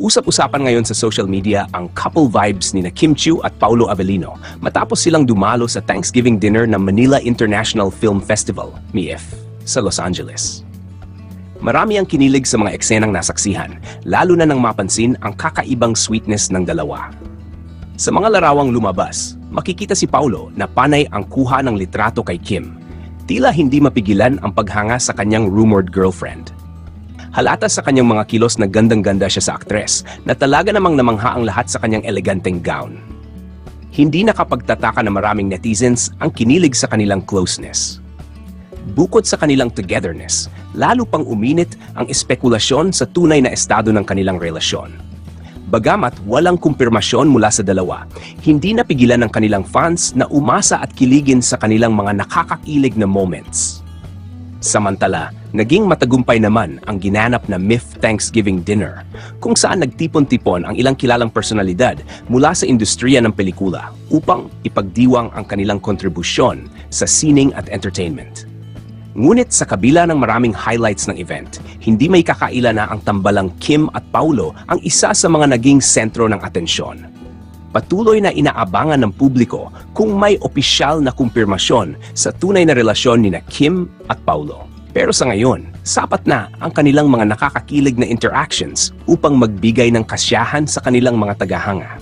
Usap-usapan ngayon sa social media ang couple vibes ni Kim Chiu at Paulo Avellino matapos silang dumalo sa Thanksgiving dinner ng Manila International Film Festival, MIFF, sa Los Angeles. Marami ang kinilig sa mga eksenang nasaksihan, lalo na nang mapansin ang kakaibang sweetness ng dalawa. Sa mga larawang lumabas, makikita si Paulo na panay ang kuha ng litrato kay Kim. Tila hindi mapigilan ang paghanga sa kanyang rumored girlfriend. Halata sa kanyang mga kilos na gandang-ganda siya sa aktres na talaga namang namangha ang lahat sa kanyang eleganteng gown. Hindi nakapagtataka na maraming netizens ang kinilig sa kanilang closeness. Bukod sa kanilang togetherness, lalo pang uminit ang espekulasyon sa tunay na estado ng kanilang relasyon. Bagamat walang kumpirmasyon mula sa dalawa, hindi napigilan ng kanilang fans na umasa at kiligin sa kanilang mga nakakakilig na moments. Samantala, naging matagumpay naman ang ginanap na MIFF Thanksgiving Dinner, kung saan nagtipon-tipon ang ilang kilalang personalidad mula sa industriya ng pelikula upang ipagdiwang ang kanilang kontribusyon sa sining at entertainment. Ngunit sa kabila ng maraming highlights ng event, hindi may kakaila na ang tambalang Kim at Paulo ang isa sa mga naging sentro ng atensyon. Patuloy na inaabangan ng publiko kung may opisyal na kumpirmasyon sa tunay na relasyon ni Kim at Paulo. Pero sa ngayon, sapat na ang kanilang mga nakakakilig na interactions upang magbigay ng kasiyahan sa kanilang mga tagahanga.